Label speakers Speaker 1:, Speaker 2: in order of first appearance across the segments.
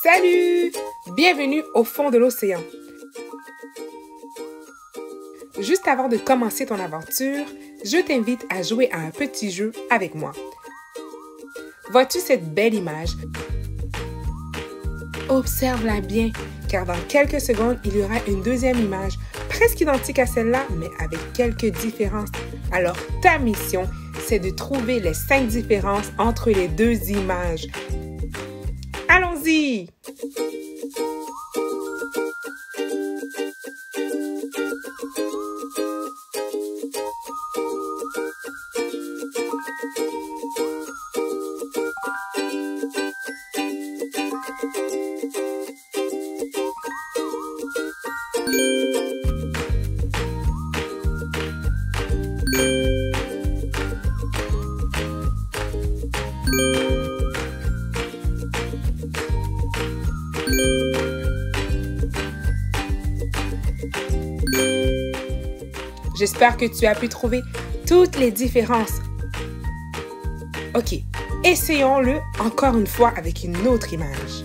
Speaker 1: Salut! Bienvenue au fond de l'océan. Juste avant de commencer ton aventure, je t'invite à jouer à un petit jeu avec moi. Vois-tu cette belle image? Observe-la bien, car dans quelques secondes, il y aura une deuxième image, presque identique à celle-là, mais avec quelques différences. Alors, ta mission, c'est de trouver les 5 différences entre les deux images. Allons-y! J'espère que tu as pu trouver toutes les différences. Ok, essayons-le encore une fois avec une autre image.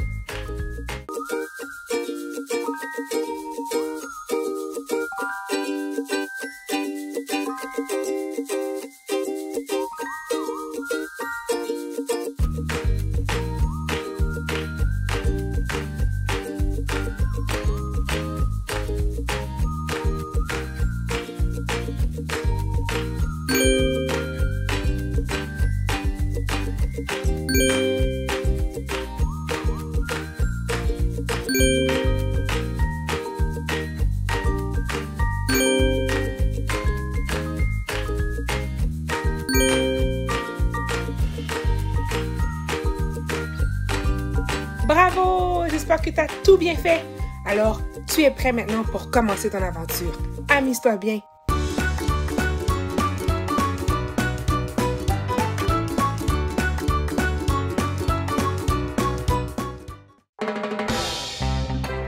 Speaker 1: Bravo! J'espère que tu as tout bien fait. Alors, tu es prêt maintenant pour commencer ton aventure. Amuse-toi bien.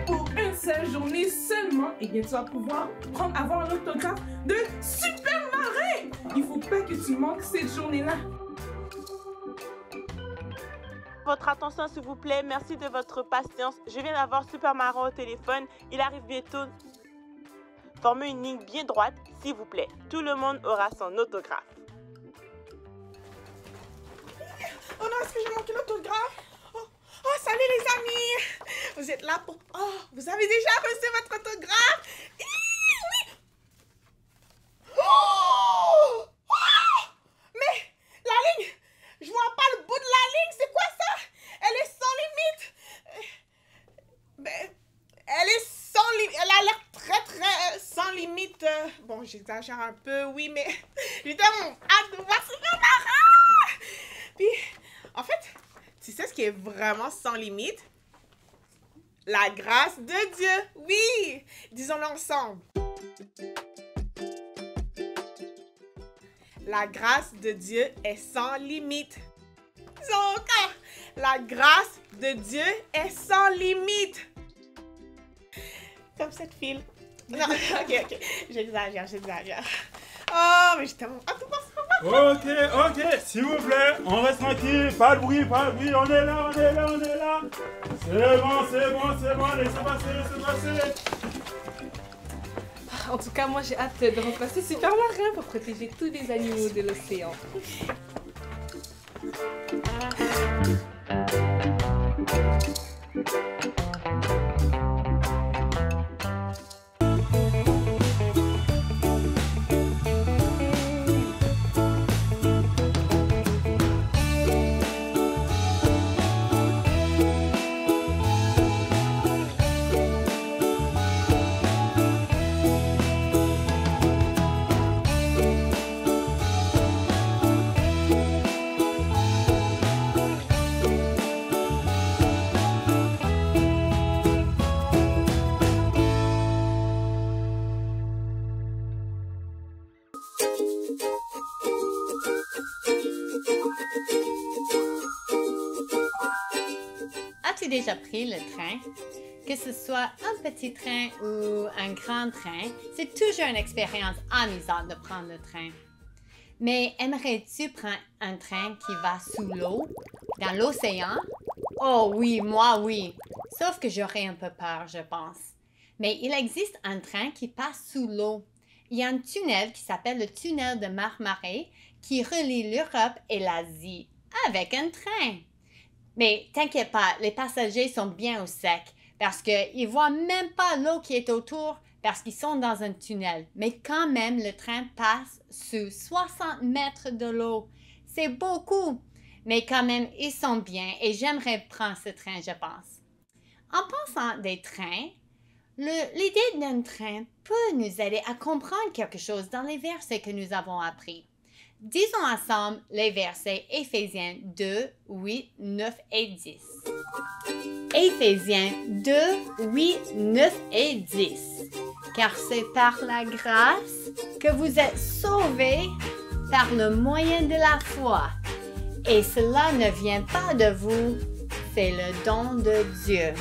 Speaker 2: Pour une seule journée seulement, eh bien, tu vas pouvoir avoir un autographe de Super Marin! Il ne faut pas que tu manques cette journée-là.
Speaker 3: Votre attention s'il vous plaît, merci de votre patience. Je viens d'avoir Super Marin au téléphone, il arrive bientôt. Formez une ligne bien droite, s'il vous plaît. Tout le monde aura son autographe.
Speaker 2: Oh non, est-ce que j'ai manqué l'autographe? Oh, salut les amis! Vous êtes là pour... Oh, vous avez déjà reçu votre autographe? Oui! Oh! Oh! Mais la ligne, je vois pas le bout de la ligne, c'est quoi ça? Elle est sans limite. Ben, elle est sans limite, elle a l'air très sans limite. Bon, j'exagère un peu, oui, mais j'ai tellement hâte de voir Super Marin! Puis, en fait, tu sais ce qui est vraiment sans limite? La grâce de Dieu, oui! Disons-le ensemble. La grâce de Dieu est sans limite. Disons encore. La grâce de Dieu est sans limite. Comme cette fille. Non, ok. J'exagère. Oh, mais j'ai tellement hâte de voir ça.
Speaker 4: Ok, s'il vous plaît, on reste tranquille, pas de bruit, on est là. C'est bon, laissez passer.
Speaker 1: En tout cas, moi, j'ai hâte de remplacer Super Marin pour protéger tous les animaux de l'océan.
Speaker 5: As-tu déjà pris le train? Que ce soit un petit train ou un grand train, c'est toujours une expérience amusante de prendre le train. Mais aimerais-tu prendre un train qui va sous l'eau, dans l'océan? Oh oui, moi oui. Sauf que j'aurais un peu peur, je pense. Mais il existe un train qui passe sous l'eau. Il y a un tunnel qui s'appelle le tunnel de Marmarais qui relie l'Europe et l'Asie avec un train. Mais t'inquiète pas, les passagers sont bien au sec parce qu'ils ne voient même pas l'eau qui est autour parce qu'ils sont dans un tunnel. Mais quand même, le train passe sous 60 mètres de l'eau. C'est beaucoup. Mais quand même, ils sont bien et j'aimerais prendre ce train, je pense. En pensant des trains, l'idée d'un train peut nous aider à comprendre quelque chose dans les versets que nous avons appris. Disons ensemble les versets Éphésiens 2, 8, 9 et 10. Éphésiens 2, 8, 9 et 10. Car c'est par la grâce que vous êtes sauvés par le moyen de la foi. Et cela ne vient pas de vous, c'est le don de Dieu.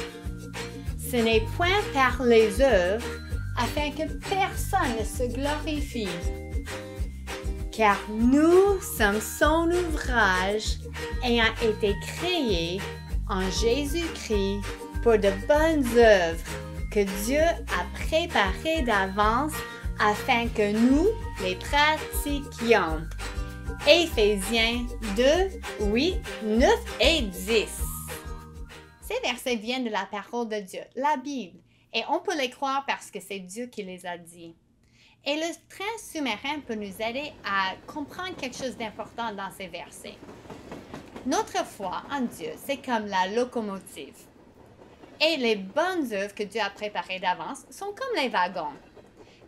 Speaker 5: Ce n'est point par les œuvres, afin que personne ne se glorifie. Car nous sommes son ouvrage, ayant été créés en Jésus-Christ pour de bonnes œuvres que Dieu a préparées d'avance afin que nous les pratiquions. Éphésiens 2, 8, 9 et 10. Ces versets viennent de la parole de Dieu, la Bible, et on peut les croire parce que c'est Dieu qui les a dit. Et le train sous-marin peut nous aider à comprendre quelque chose d'important dans ces versets. Notre foi en Dieu, c'est comme la locomotive. Et les bonnes œuvres que Dieu a préparées d'avance sont comme les wagons.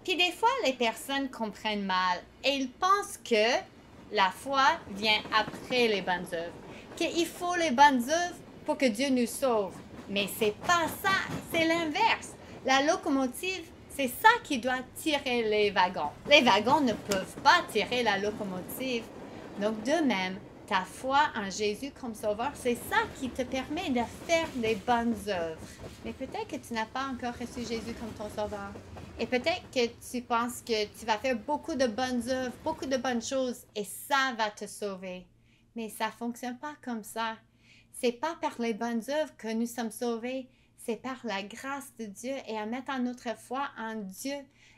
Speaker 5: Puis des fois, les personnes comprennent mal et ils pensent que la foi vient après les bonnes œuvres, qu'il faut les bonnes œuvres pour que Dieu nous sauve. Mais c'est pas ça, c'est l'inverse. La locomotive, c'est ça qui doit tirer les wagons. Les wagons ne peuvent pas tirer la locomotive. Donc de même, ta foi en Jésus comme sauveur, c'est ça qui te permet de faire des bonnes œuvres. Mais peut-être que tu n'as pas encore reçu Jésus comme ton sauveur. Et peut-être que tu penses que tu vas faire beaucoup de bonnes œuvres, beaucoup de bonnes choses, et ça va te sauver. Mais ça ne fonctionne pas comme ça. C'est pas par les bonnes œuvres que nous sommes sauvés, c'est par la grâce de Dieu et en mettant notre foi en Dieu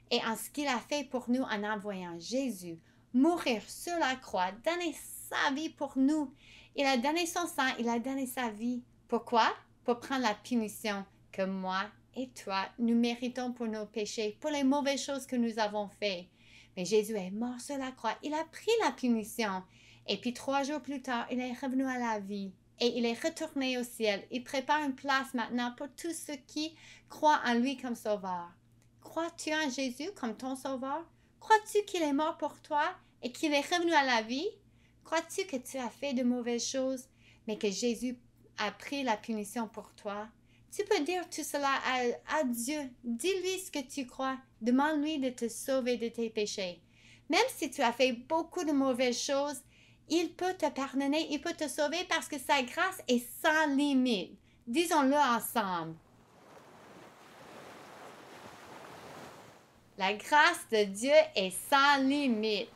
Speaker 5: et en ce qu'il a fait pour nous en envoyant Jésus mourir sur la croix, donner sa vie pour nous. Il a donné son sang, il a donné sa vie. Pourquoi? Pour prendre la punition que moi et toi, nous méritons pour nos péchés, pour les mauvaises choses que nous avons faites. Mais Jésus est mort sur la croix, il a pris la punition. Et puis 3 jours plus tard, il est revenu à la vie. Et il est retourné au ciel. Il prépare une place maintenant pour tous ceux qui croient en lui comme sauveur. Crois-tu en Jésus comme ton sauveur? Crois-tu qu'il est mort pour toi et qu'il est revenu à la vie? Crois-tu que tu as fait de mauvaises choses, mais que Jésus a pris la punition pour toi? Tu peux dire tout cela à Dieu. Dis-lui ce que tu crois. Demande-lui de te sauver de tes péchés. Même si tu as fait beaucoup de mauvaises choses, il peut te pardonner, il peut te sauver parce que sa grâce est sans limite. Disons-le ensemble. La grâce de Dieu est sans limite.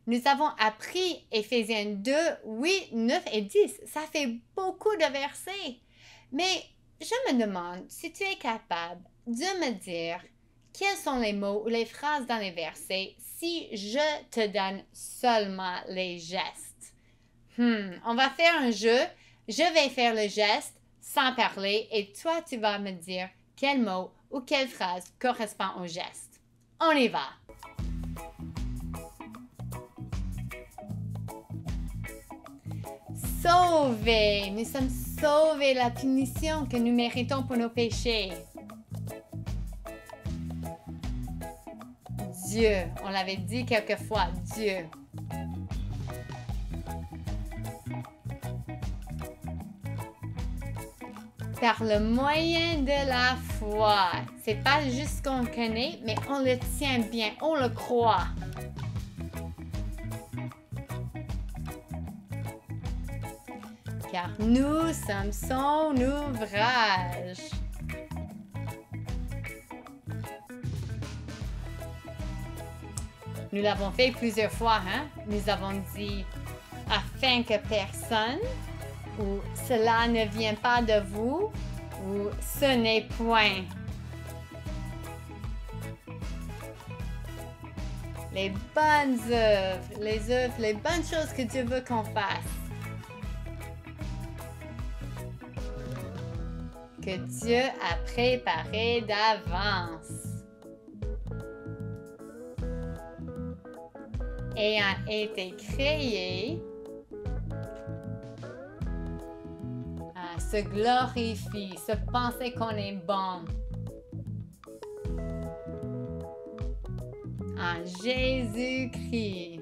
Speaker 5: Nous avons appris Éphésiens 2, 8, 9 et 10. Ça fait beaucoup de versets. Mais je me demande si tu es capable de me dire quels sont les mots ou les phrases dans les versets si je te donne seulement les gestes. On va faire un jeu. Je vais faire le geste sans parler et toi, tu vas me dire quel mot ou quelle phrase correspond au geste. On y va. Sauvés. Nous sommes sauvés de la punition que nous méritons pour nos péchés. Dieu. On l'avait dit quelquefois, Dieu. Par le moyen de la foi. C'est pas juste qu'on connaît, mais on le tient bien, on le croit. Car nous sommes son ouvrage. Nous l'avons fait plusieurs fois, hein? Nous avons dit afin que personne ou cela ne vient pas de vous ou ce n'est point. Les bonnes œuvres, les bonnes choses que Dieu veut qu'on fasse. Que Dieu a préparé d'avance. Ayant été créé, se glorifie, se penser qu'on est bon. En Jésus-Christ.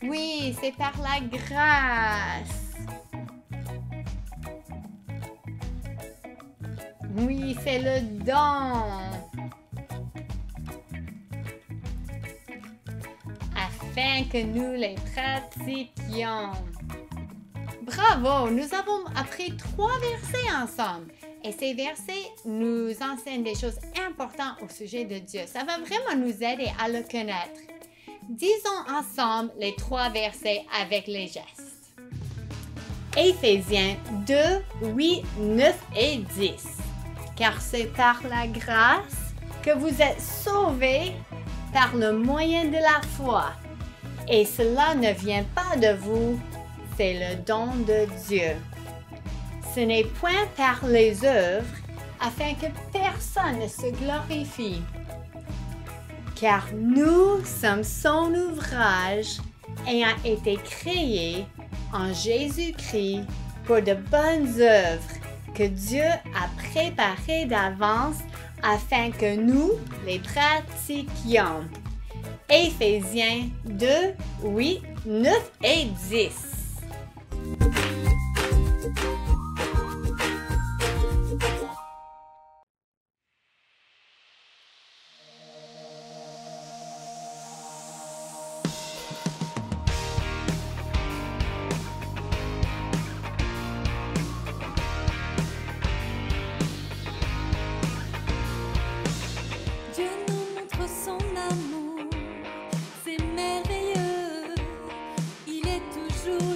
Speaker 5: Oui, c'est par la grâce. Oui, c'est le don. Afin que nous les pratiquions. Bravo, nous avons appris 3 versets ensemble. Et ces versets nous enseignent des choses importantes au sujet de Dieu. Ça va vraiment nous aider à le connaître. Disons ensemble les 3 versets avec les gestes. Éphésiens 2, 8, 9 et 10. Car c'est par la grâce que vous êtes sauvés par le moyen de la foi. Et cela ne vient pas de vous, c'est le don de Dieu. Ce n'est point par les œuvres, afin que personne ne se glorifie. Car nous sommes son ouvrage, ayant été créés en Jésus-Christ pour de bonnes œuvres que Dieu a préparées d'avance afin que nous les pratiquions. Éphésiens 2, 8, 9 et 10.
Speaker 6: Dieu nous montre son amour, c'est merveilleux. Il est toujours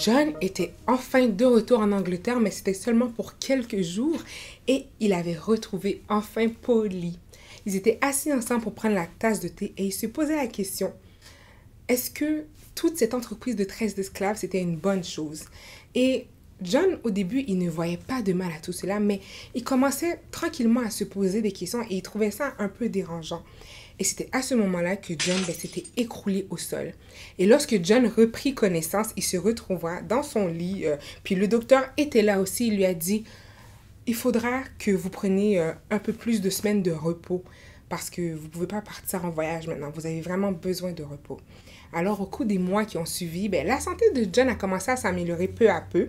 Speaker 1: John était enfin de retour en Angleterre, mais c'était seulement pour quelques jours et il avait retrouvé enfin Polly. Ils étaient assis ensemble pour prendre la tasse de thé et ils se posaient la question, est-ce que toute cette entreprise de traite d'esclaves, c'était une bonne chose? Et John, au début, il ne voyait pas de mal à tout cela, mais il commençait tranquillement à se poser des questions et il trouvait ça un peu dérangeant. Et c'était à ce moment-là que John s'était écroulé au sol. Et lorsque John reprit connaissance, il se retrouva dans son lit. Puis le docteur était là aussi. Il lui a dit, il faudra que vous preniez un peu plus de semaines de repos parce que vous ne pouvez pas partir en voyage maintenant. Vous avez vraiment besoin de repos. Alors, au cours des mois qui ont suivi, la santé de John a commencé à s'améliorer peu à peu.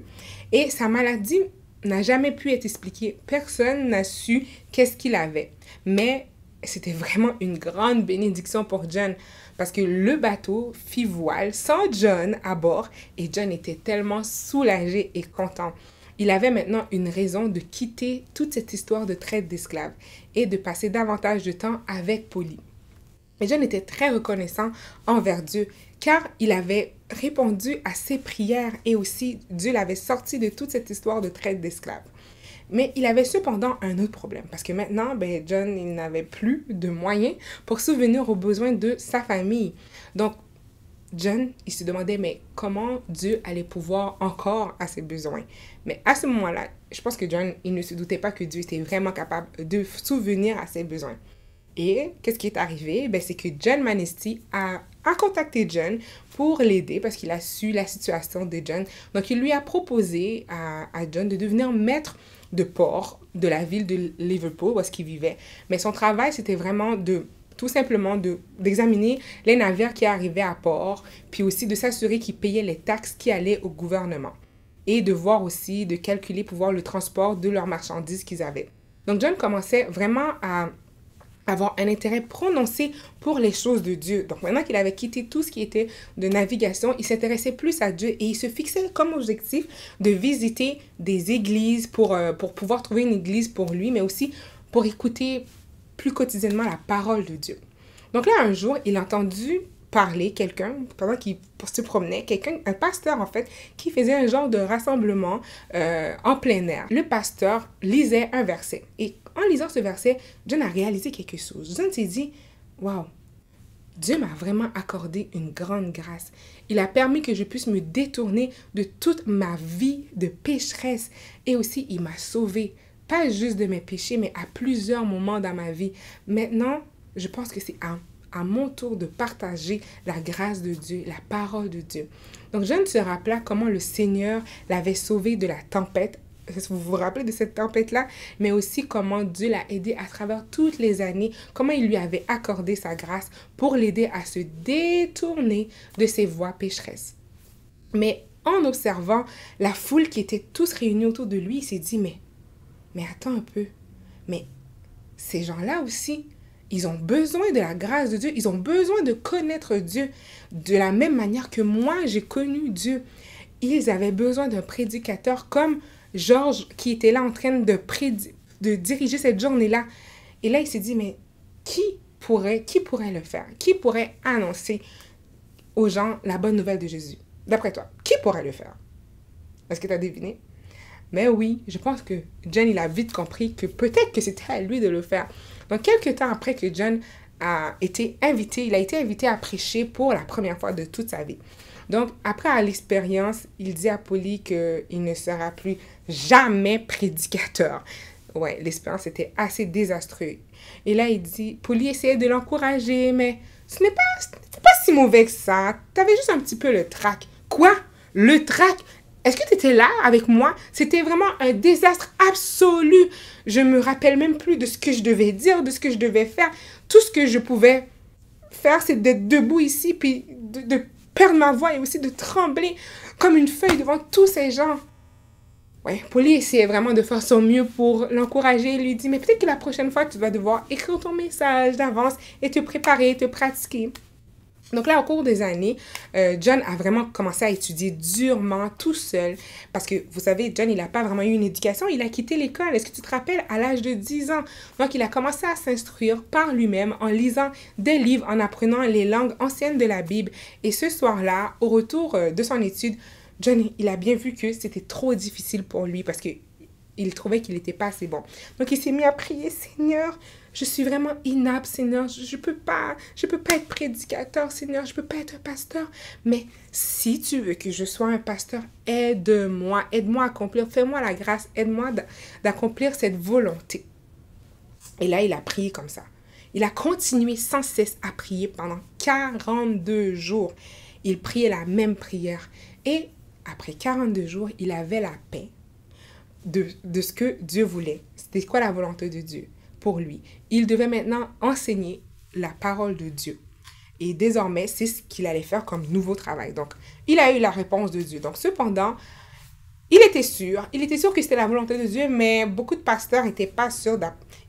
Speaker 1: Et sa maladie n'a jamais pu être expliquée. Personne n'a su qu'est-ce qu'il avait. Mais c'était vraiment une grande bénédiction pour John parce que le bateau fit voile sans John à bord et John était tellement soulagé et content. Il avait maintenant une raison de quitter toute cette histoire de traite d'esclaves et de passer davantage de temps avec Polly. Et John était très reconnaissant envers Dieu car il avait répondu à ses prières et aussi Dieu l'avait sorti de toute cette histoire de traite d'esclaves. Mais il avait cependant un autre problème, parce que maintenant, John, il n'avait plus de moyens pour subvenir aux besoins de sa famille. Donc, John, il se demandait, mais comment Dieu allait pouvoir encore à ses besoins? Mais à ce moment-là, je pense que John, il ne se doutait pas que Dieu était vraiment capable de subvenir à ses besoins. Et qu'est-ce qui est arrivé? C'est que John Manesty a contacté John pour l'aider parce qu'il a su la situation de John. Donc, il lui a proposé à John de devenir maître de port de la ville de Liverpool où est-ce qu'il vivait. Mais son travail, c'était vraiment tout simplement d'examiner les navires qui arrivaient à port, puis aussi de s'assurer qu'ils payaient les taxes qui allaient au gouvernement. Et de voir aussi, de calculer pour voir le transport de leurs marchandises qu'ils avaient. Donc John commençait vraiment à avoir un intérêt prononcé pour les choses de Dieu. Donc maintenant qu'il avait quitté tout ce qui était de navigation, il s'intéressait plus à Dieu et il se fixait comme objectif de visiter des églises pour pouvoir trouver une église pour lui, mais aussi pour écouter plus quotidiennement la parole de Dieu. Donc là, un jour, il a entendu parler quelqu'un, pendant qu'il se promenait, un pasteur en fait, qui faisait un genre de rassemblement en plein air. Le pasteur lisait un verset et en lisant ce verset, John a réalisé quelque chose. John s'est dit, waouh, Dieu m'a vraiment accordé une grande grâce. Il a permis que je puisse me détourner de toute ma vie de pécheresse et aussi il m'a sauvé, pas juste de mes péchés, mais à plusieurs moments dans ma vie. Maintenant, je pense que c'est à mon tour de partager la grâce de Dieu, la parole de Dieu. Donc, John se rappela comment le Seigneur l'avait sauvé de la tempête. Vous vous rappelez de cette tempête-là? Mais aussi comment Dieu l'a aidé à travers toutes les années, comment il lui avait accordé sa grâce pour l'aider à se détourner de ses voies pécheresses. Mais en observant la foule qui était tous réunis autour de lui, il s'est dit, mais attends un peu, mais ces gens-là aussi, ils ont besoin de la grâce de Dieu. Ils ont besoin de connaître Dieu de la même manière que moi, j'ai connu Dieu. Ils avaient besoin d'un prédicateur comme Georges qui était là en train de diriger cette journée-là. Et là, il s'est dit, mais qui pourrait le faire? Qui pourrait annoncer aux gens la bonne nouvelle de Jésus? D'après toi, qui pourrait le faire? Est-ce que tu as deviné? Mais oui, je pense que John, il a vite compris que peut-être que c'était à lui de le faire. Donc, quelques temps après que John a été invité, il a été invité à prêcher pour la première fois de toute sa vie. Donc, après l'expérience, il dit à Polly qu'il ne sera plus jamais prédicateur. Ouais, l'expérience était assez désastreuse. Et là, il dit, Polly essayait de l'encourager, mais ce n'est pas si mauvais que ça. Tu avais juste un petit peu le trac. Quoi? Le trac? Est-ce que tu étais là avec moi? C'était vraiment un désastre absolu. Je me rappelle même plus de ce que je devais dire, de ce que je devais faire. Tout ce que je pouvais faire, c'est d'être debout ici, puis de perdre ma voix et aussi de trembler comme une feuille devant tous ces gens. Ouais, Polly essayait vraiment de faire son mieux pour l'encourager. Il lui dit, mais peut-être que la prochaine fois, tu vas devoir écrire ton message d'avance et te préparer, te pratiquer. Donc là, au cours des années, John a vraiment commencé à étudier durement, tout seul. Parce que, vous savez, John, il n'a pas vraiment eu une éducation. Il a quitté l'école. Est-ce que tu te rappelles? À l'âge de 10 ans. Donc, il a commencé à s'instruire par lui-même en lisant des livres, en apprenant les langues anciennes de la Bible. Et ce soir-là, au retour de son étude, John, il a bien vu que c'était trop difficile pour lui parce que il trouvait qu'il n'était pas assez bon. Donc, il s'est mis à prier, Seigneur, je suis vraiment inapte, Seigneur, je peux pas être prédicateur, Seigneur, je peux pas être pasteur. Mais si tu veux que je sois un pasteur, aide-moi à accomplir, fais-moi la grâce, aide-moi d'accomplir cette volonté. Et là, il a prié comme ça. Il a continué sans cesse à prier pendant 42 jours. Il priait la même prière. Et après 42 jours, il avait la paix de ce que Dieu voulait. C'était quoi la volonté de Dieu pour lui? Il devait maintenant enseigner la parole de Dieu. Et désormais, c'est ce qu'il allait faire comme nouveau travail. Donc, il a eu la réponse de Dieu. Donc, cependant, il était sûr que c'était la volonté de Dieu, mais beaucoup de pasteurs n'étaient pas sûrs.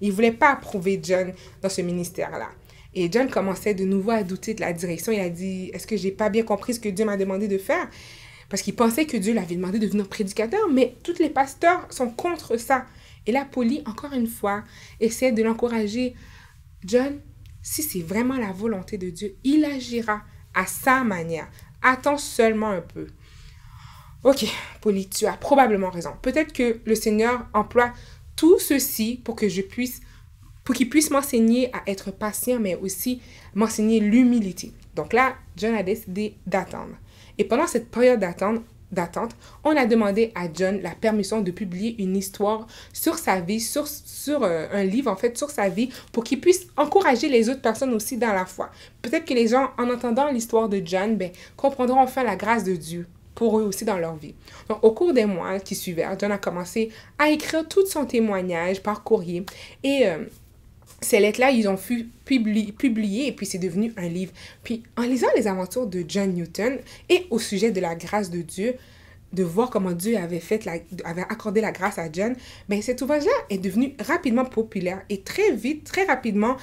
Speaker 1: Ils ne voulaient pas approuver John dans ce ministère-là. Et John commençait de nouveau à douter de la direction. Il a dit, est-ce que je n'ai pas bien compris ce que Dieu m'a demandé de faire? Parce qu'il pensait que Dieu lui avait demandé de devenir prédicateur, mais tous les pasteurs sont contre ça. Et là, Polly, encore une fois, essaie de l'encourager. John, si c'est vraiment la volonté de Dieu, il agira à sa manière. Attends seulement un peu. Ok, Polly, tu as probablement raison. Peut-être que le Seigneur emploie tout ceci pour qu'il puisse m'enseigner à être patient, mais aussi m'enseigner l'humilité. Donc là, John a décidé d'attendre. Et pendant cette période d'attente, on a demandé à John la permission de publier une histoire sur sa vie, sur un livre en fait, sur sa vie, pour qu'il puisse encourager les autres personnes aussi dans la foi. Peut-être que les gens, en entendant l'histoire de John, comprendront enfin la grâce de Dieu pour eux aussi dans leur vie. Donc, au cours des mois qui suivirent, John a commencé à écrire tout son témoignage par courrier et ces lettres-là, ils ont fui publiées et puis c'est devenu un livre. Puis, en lisant les aventures de John Newton et au sujet de la grâce de Dieu, de voir comment Dieu avait accordé la grâce à John, cet ouvrage-là est devenu rapidement populaire et très vite, très rapidement,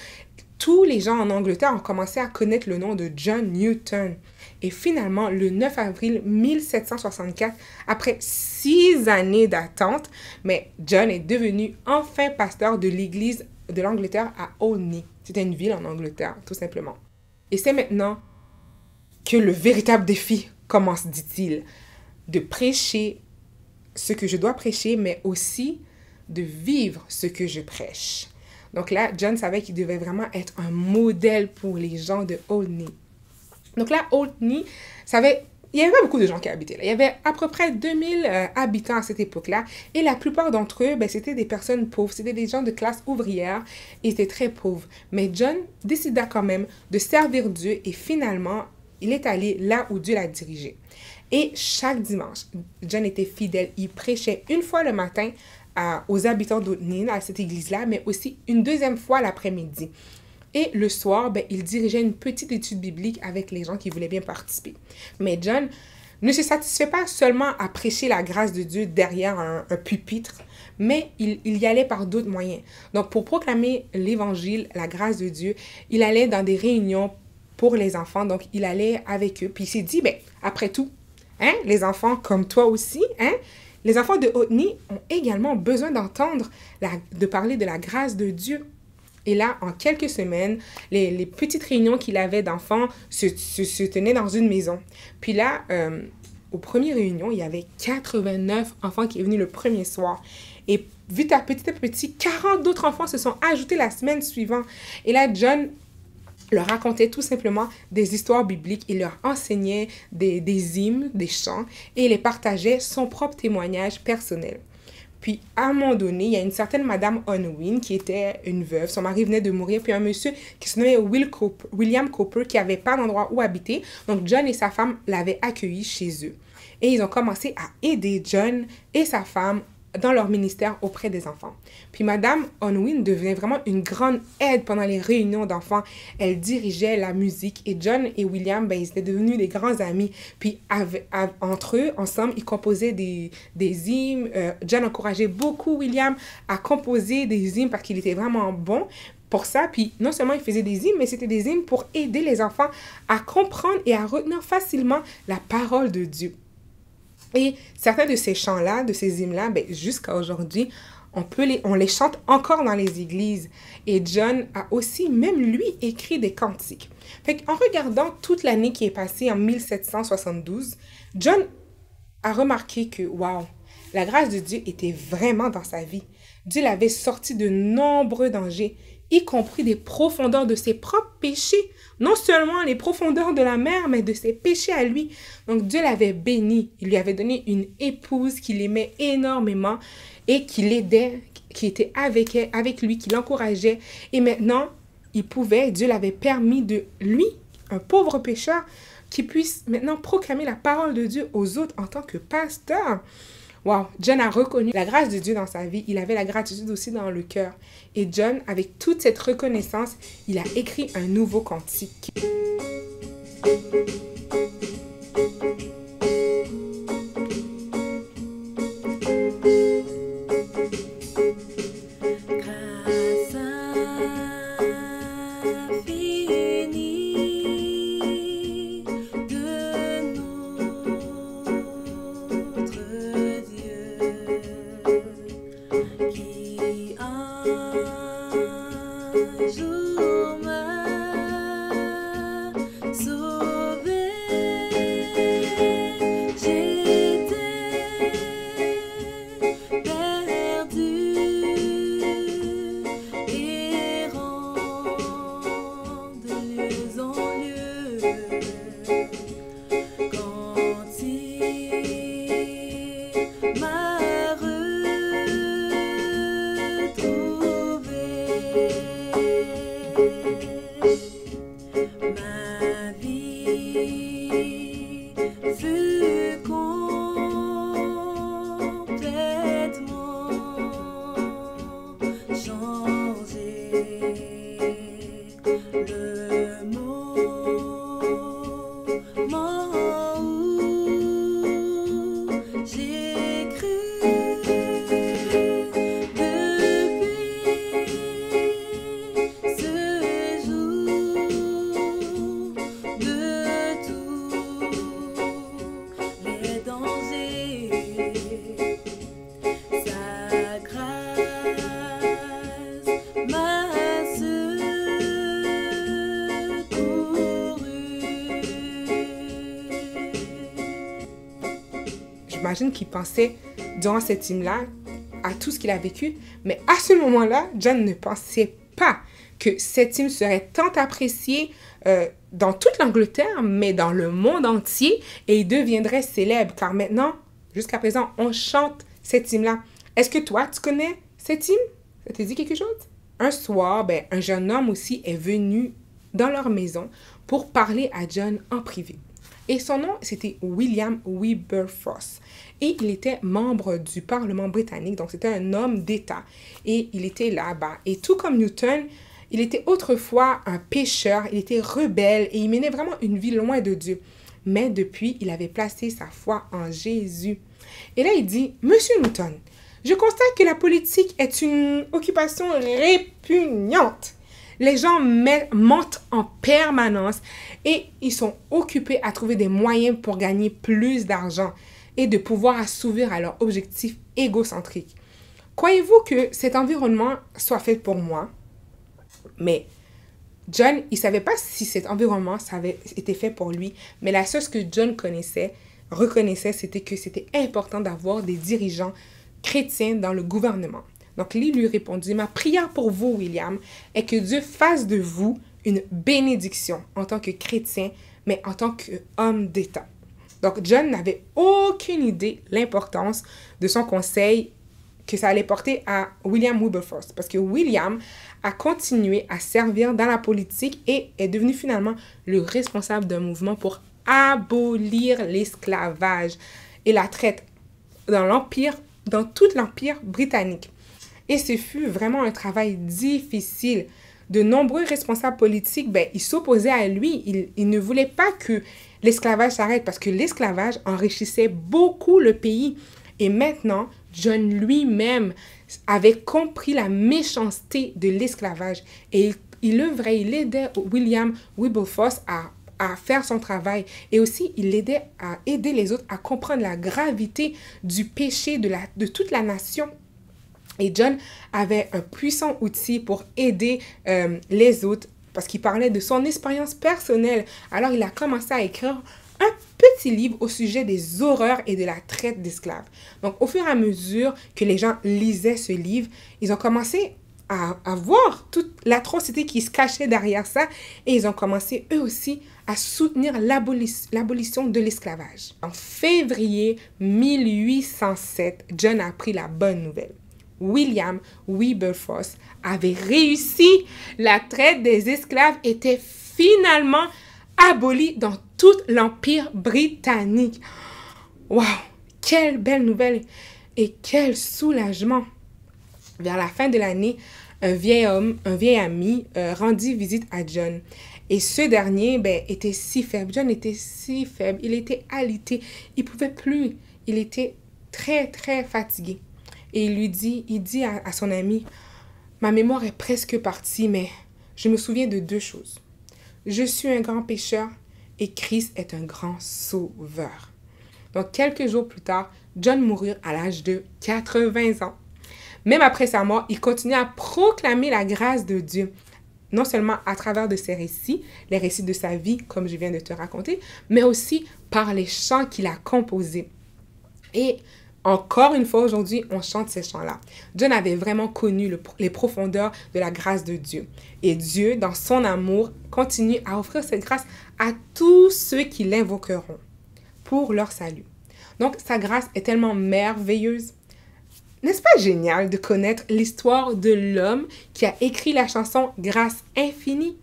Speaker 1: tous les gens en Angleterre ont commencé à connaître le nom de John Newton. Et finalement, le 9 avril 1764, après 6 années d'attente, John est devenu enfin pasteur de l'église de l'Angleterre à Olney. C'était une ville en Angleterre, tout simplement. Et c'est maintenant que le véritable défi commence, dit-il, de prêcher ce que je dois prêcher, mais aussi de vivre ce que je prêche. Donc là, John savait qu'il devait vraiment être un modèle pour les gens de Olney. Donc là, Olney, il y avait pas beaucoup de gens qui habitaient là. Il y avait à peu près 2000 habitants à cette époque-là. Et la plupart d'entre eux, c'était des personnes pauvres. C'était des gens de classe ouvrière. Ils étaient très pauvres. Mais John décida quand même de servir Dieu. Et finalement, il est allé là où Dieu l'a dirigé. Et chaque dimanche, John était fidèle. Il prêchait une fois le matin aux habitants d'Olney, à cette église-là, mais aussi une deuxième fois l'après-midi. Et le soir, il dirigeait une petite étude biblique avec les gens qui voulaient bien participer. Mais John ne se satisfait pas seulement à prêcher la grâce de Dieu derrière un pupitre, mais il y allait par d'autres moyens. Donc, pour proclamer l'évangile, la grâce de Dieu, il allait dans des réunions pour les enfants. Donc, il allait avec eux. Puis il s'est dit, après tout, les enfants comme toi aussi, les enfants de Olney ont également besoin d'entendre, de parler de la grâce de Dieu. Et là, en quelques semaines, les petites réunions qu'il avait d'enfants se tenaient dans une maison. Puis là, aux premières réunions, il y avait 89 enfants qui sont venus le premier soir. Et vite à petit, 40 d'autres enfants se sont ajoutés la semaine suivante. Et là, John leur racontait tout simplement des histoires bibliques. Il leur enseignait des hymnes, des chants, et il les partageait son propre témoignage personnel. Puis, à un moment donné, il y a une certaine Madame Unwin qui était une veuve. Son mari venait de mourir. Puis, un monsieur qui se nommait William Cooper qui n'avait pas d'endroit où habiter. Donc, John et sa femme l'avaient accueilli chez eux. Et ils ont commencé à aider John et sa femme dans leur ministère auprès des enfants. Puis Madame Unwin devenait vraiment une grande aide pendant les réunions d'enfants. Elle dirigeait la musique et John et William, ils étaient devenus des grands amis. Puis entre eux, ensemble, ils composaient des hymnes. John encourageait beaucoup William à composer des hymnes parce qu'il était vraiment bon pour ça. Puis non seulement il faisait des hymnes, mais c'était des hymnes pour aider les enfants à comprendre et à retenir facilement la parole de Dieu. Et certains de ces chants-là, de ces hymnes-là, jusqu'à aujourd'hui, on les chante encore dans les églises. Et John a aussi, même lui, écrit des cantiques. Fait qu'en regardant toute l'année qui est passée en 1772, John a remarqué que, waouh, la grâce de Dieu était vraiment dans sa vie. Dieu l'avait sorti de nombreux dangers, y compris des profondeurs de ses propres péchés. Non seulement les profondeurs de la mer, mais de ses péchés à lui. Donc Dieu l'avait béni. Il lui avait donné une épouse qu'il aimait énormément et qui l'aidait, qui était avec lui, qui l'encourageait. Et maintenant, Dieu l'avait permis de lui, un pauvre pécheur, qui puisse maintenant proclamer la parole de Dieu aux autres en tant que pasteur. Wow, John a reconnu la grâce de Dieu dans sa vie. Il avait la gratitude aussi dans le cœur. Et John, avec toute cette reconnaissance, il a écrit un nouveau cantique. J'imagine qu'il pensait, durant cette hymne-là, à tout ce qu'il a vécu. Mais à ce moment-là, John ne pensait pas que cette hymne serait tant appréciée dans toute l'Angleterre, mais dans le monde entier, et il deviendrait célèbre. Car maintenant, jusqu'à présent, on chante cette hymne-là. Est-ce que toi, tu connais cette hymne? Ça te dit quelque chose? Un soir, un jeune homme aussi est venu dans leur maison pour parler à John en privé. Et son nom, c'était William Wilberforce. Et il était membre du Parlement britannique, donc c'était un homme d'État. Et il était là-bas. Et tout comme Newton, il était autrefois un pécheur, il était rebelle et il menait vraiment une vie loin de Dieu. Mais depuis, il avait placé sa foi en Jésus. Et là, il dit, « Monsieur Newton, je constate que la politique est une occupation répugnante. Les gens mentent en permanence et ils sont occupés à trouver des moyens pour gagner plus d'argent et de pouvoir assouvir à leurs objectifs égocentriques. Croyez-vous que cet environnement soit fait pour moi? » Mais John, il ne savait pas si cet environnement été fait pour lui, mais la chose que John reconnaissait, c'était que c'était important d'avoir des dirigeants chrétiens dans le gouvernement. Donc, Lee lui répondit, « Ma prière pour vous, William, est que Dieu fasse de vous une bénédiction en tant que chrétien, mais en tant qu'homme d'État. » Donc, John n'avait aucune idée de l'importance de son conseil que ça allait porter à William Wilberforce. Parce que William a continué à servir dans la politique et est devenu finalement le responsable d'un mouvement pour abolir l'esclavage et la traite dans tout l'Empire britannique. Et ce fut vraiment un travail difficile. De nombreux responsables politiques, ils s'opposaient à lui. Ils ne voulaient pas que l'esclavage s'arrête parce que l'esclavage enrichissait beaucoup le pays. Et maintenant, John lui-même avait compris la méchanceté de l'esclavage. Et il aidait William Wilberforce à faire son travail. Et aussi, il l'aidait à aider les autres à comprendre la gravité du péché de toute la nation. Et John avait un puissant outil pour aider les autres parce qu'il parlait de son expérience personnelle. Alors, il a commencé à écrire un petit livre au sujet des horreurs et de la traite d'esclaves. Donc, au fur et à mesure que les gens lisaient ce livre, ils ont commencé à voir toute l'atrocité qui se cachait derrière ça et ils ont commencé eux aussi à soutenir l'abolition de l'esclavage. En février 1807, John a appris la bonne nouvelle. William Wilberforce avait réussi. La traite des esclaves était finalement abolie dans tout l'Empire britannique. Waouh! Quelle belle nouvelle et quel soulagement! Vers la fin de l'année, un vieil ami, rendit visite à John. Et ce dernier, était si faible. John était si faible. Il était alité. Il ne pouvait plus. Il était très, très fatigué. Et il dit à son ami, « Ma mémoire est presque partie, mais je me souviens de 2 choses. Je suis un grand pécheur et Christ est un grand sauveur. » Donc, quelques jours plus tard, John mourut à l'âge de 80 ans. Même après sa mort, il continuait à proclamer la grâce de Dieu, non seulement à travers de ses récits, les récits de sa vie, comme je viens de te raconter, mais aussi par les chants qu'il a composés. Et encore une fois, aujourd'hui, on chante ces chants-là. John avait vraiment connu les profondeurs de la grâce de Dieu. Et Dieu, dans son amour, continue à offrir cette grâce à tous ceux qui l'invoqueront pour leur salut. Donc, sa grâce est tellement merveilleuse. N'est-ce pas génial de connaître l'histoire de l'homme qui a écrit la chanson « Grâce infinie » ?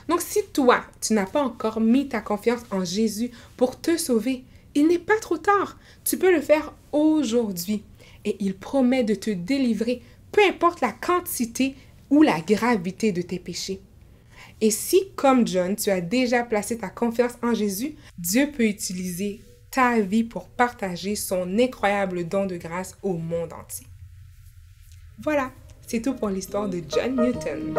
Speaker 1: Donc, si toi, tu n'as pas encore mis ta confiance en Jésus pour te sauver, il n'est pas trop tard. Tu peux le faire aujourd'hui. Et il promet de te délivrer, peu importe la quantité ou la gravité de tes péchés. Et si, comme John, tu as déjà placé ta confiance en Jésus, Dieu peut utiliser ta vie pour partager son incroyable don de grâce au monde entier. Voilà, c'est tout pour l'histoire de John Newton.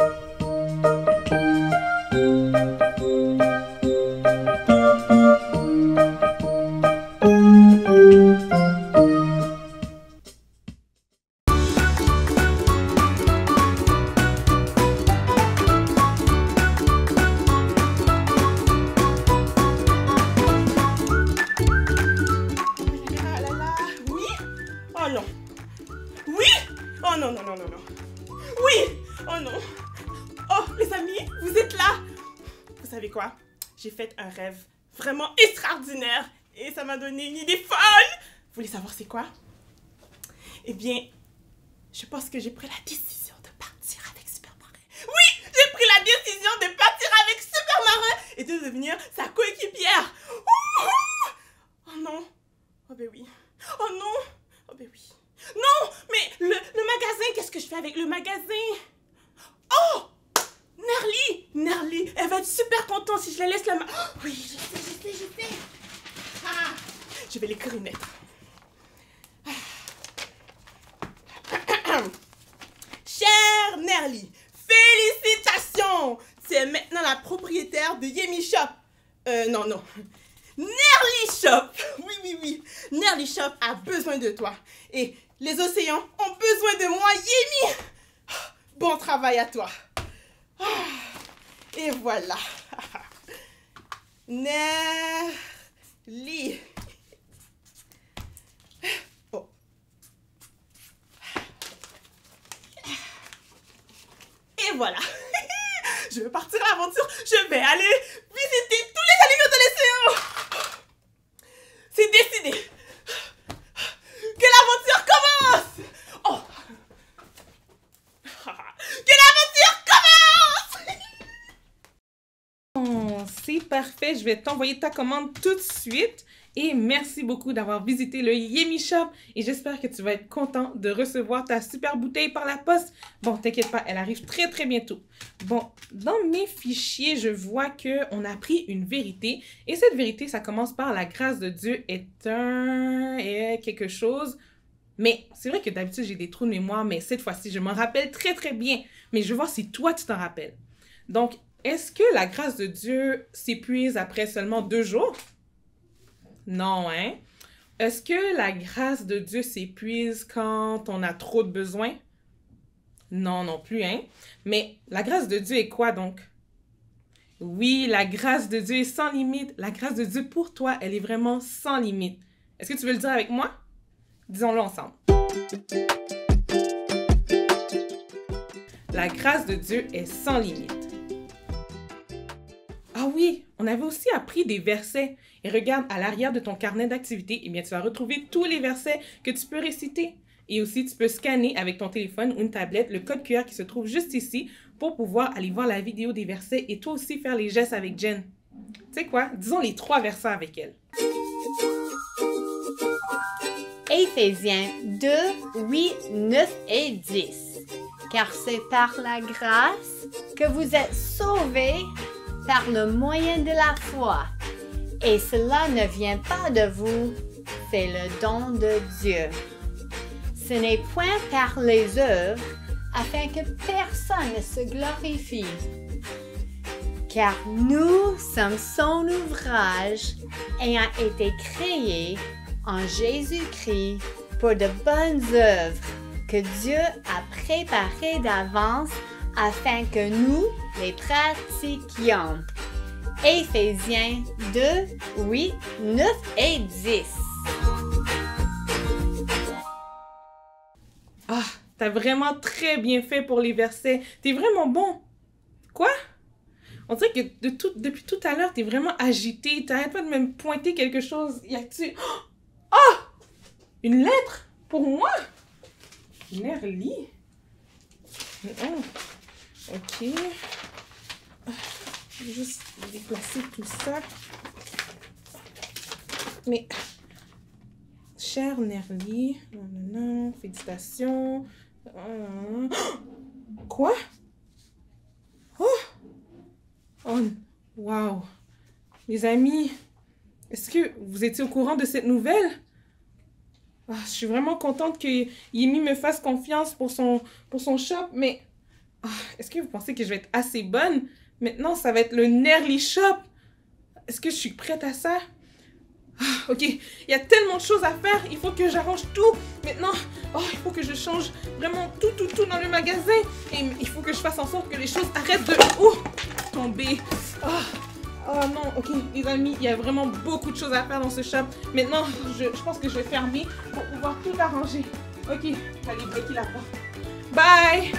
Speaker 2: J'ai fait un rêve vraiment extraordinaire et ça m'a donné une idée folle. Vous voulez savoir c'est quoi? Eh bien, je pense que j'ai pris la décision de partir avec Supermarin. Oui, j'ai pris la décision de partir avec Supermarin et de devenir sa coéquipière. Oh non. Oh ben oui. Oh non. Oh ben oui. Non, mais le magasin, qu'est-ce que je fais avec le magasin? Oh! Nerly, elle va être super contente si je la laisse la main. Oh, oui, je sais. Ah, je vais l'écrire une lettre. Chère Nerly, félicitations! Tu es maintenant la propriétaire de Yemi Shop. Non. Nerly Shop. Oui. Nerly Shop a besoin de toi. Et les océans ont besoin de moi, Yemi. Bon travail à toi. Et voilà. Nerly. Oh. Et voilà. Je vais partir à l'aventure. Je vais aller visiter tous les animaux de l'océan. C'est décidé. Que l'aventure commence. Oh. Que l'aventure commence.
Speaker 7: C'est parfait, je vais t'envoyer ta commande tout de suite. Et merci beaucoup d'avoir visité le Yemi Shop. Et j'espère que tu vas être content de recevoir ta super bouteille par la poste. Bon, t'inquiète pas, elle arrive très très bientôt. Bon, dans mes fichiers, je vois qu'on a appris une vérité. Et cette vérité, ça commence par la grâce de Dieu est quelque chose. Mais c'est vrai que d'habitude, j'ai des trous de mémoire, mais cette fois-ci, je m'en rappelle très très bien. Mais je veux voir si toi, tu t'en rappelles. Donc, est-ce que la grâce de Dieu s'épuise après seulement 2 jours? Non, hein? Est-ce que la grâce de Dieu s'épuise quand on a trop de besoins? Non, non plus, hein? Mais la grâce de Dieu est quoi donc? Oui, la grâce de Dieu est sans limite. La grâce de Dieu pour toi, elle est vraiment sans limite. Est-ce que tu veux le dire avec moi? Disons-le ensemble. La grâce de Dieu est sans limite. Ah oui, on avait aussi appris des versets. Et regarde, à l'arrière de ton carnet d'activités, eh bien, tu vas retrouver tous les versets que tu peux réciter. Et aussi, tu peux scanner avec ton téléphone ou une tablette le code QR qui se trouve juste ici pour pouvoir aller voir la vidéo des versets et toi aussi faire les gestes avec Jen. Tu sais quoi? Disons les 3 versets avec elle.
Speaker 5: Éphésiens 2, 8, 9 et 10. Car c'est par la grâce que vous êtes sauvés par le moyen de la foi. Et cela ne vient pas de vous, c'est le don de Dieu. Ce n'est point par les œuvres, afin que personne ne se glorifie. Car nous sommes son ouvrage, ayant été créés en Jésus-Christ pour de bonnes œuvres que Dieu a préparées d'avance afin que nous les pratiquions. Éphésiens 2, 8, 9 et 10.
Speaker 7: Ah, t'as vraiment très bien fait pour les versets. T'es vraiment bon. Quoi? On dirait que depuis tout à l'heure, t'es vraiment agité. T'arrêtes pas de me pointer quelque chose. Y a-tu... Oh! Une lettre? Pour moi? Nerly? Ok. Je vais juste déplacer tout ça. Mais... Cher Nerly, félicitations. Quoi? Oh! Oh, wow. Les amis, est-ce que vous étiez au courant de cette nouvelle? Ah, je suis vraiment contente que Yemi me fasse confiance pour son shop, mais est-ce que vous pensez que je vais être assez bonne? Maintenant, ça va être le Nerly Shop. Est-ce que je suis prête à ça? Ok, il y a tellement de choses à faire, il faut que j'arrange tout. Maintenant, il faut que je change vraiment tout dans le magasin. Et il faut que je fasse en sorte que les choses arrêtent de tomber. Oh non, ok, les amis, il y a vraiment beaucoup de choses à faire dans ce shop. Maintenant, je pense que je vais fermer pour pouvoir tout arranger. Ok, allez bloquer la porte. Bye!